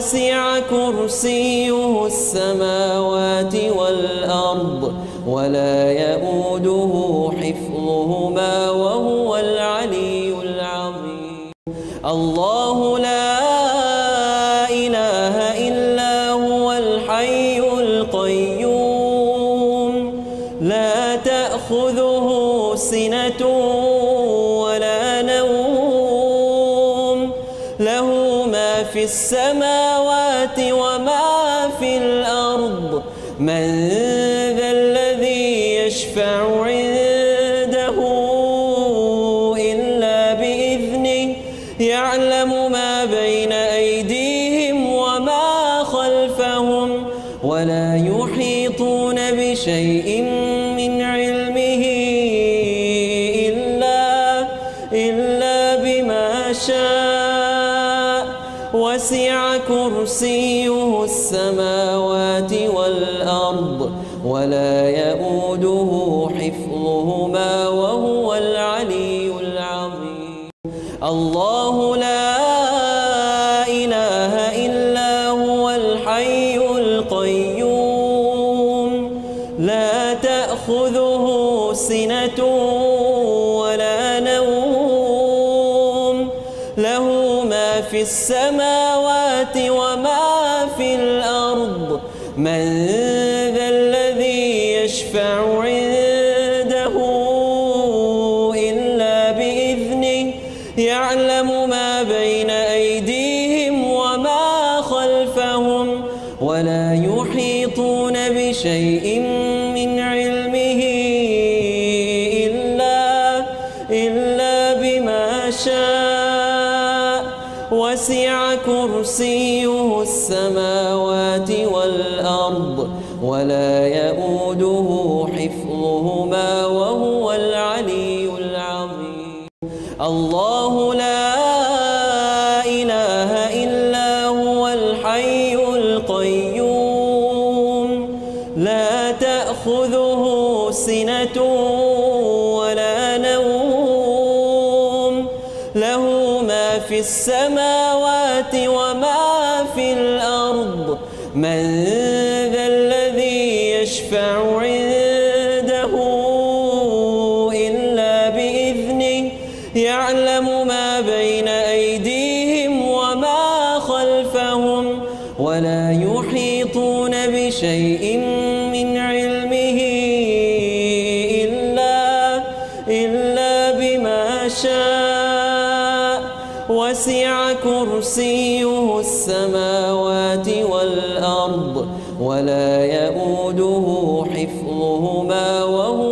وسع كرسيه السماوات والأرض ولا يؤوده حفظهما وهو العلي العظيم. الله لا إله إلا هو الحي القيوم لا تأخذه سنة ولا نوم له ما في السماوات وما في الأرض من ذا الذي يشفع عنده إلا بإذنه يعلم ما بين أيديهم وما خلفهم ولا يحيطون بشيء من علمه إلا بما شاء وسع كرسيه السماوات والأرض ولا يؤوده حفظهما وهو العلي العظيم. الله لا إله إلا هو الحي القيوم لا تأخذه سنة ولا نوم له ما في السماوات وما في الأرض من ذا الذي يشفع عنده إلا بإذنه يعلم ما بين أيديهم وما خلفهم ولا يحيطون بشيء من علمه إلا بما شاء وسع كرسيه السماوات والأرض ولا يؤوده حفظهما وهو العلي العظيم. الله لا إله إلا هو الحي القيوم لا تأخذه سنة ولا نوم له ما في السماوات وما في الأرض من ذا الذي يشفع عنده إلا بإذنه يعلم ما بين أيديهم وما خلفهم ولا يحيطون بشيء من علمه إلا بما شاء وسع كرسيه السماوات والأرض ولا يؤوده حفظهما وهو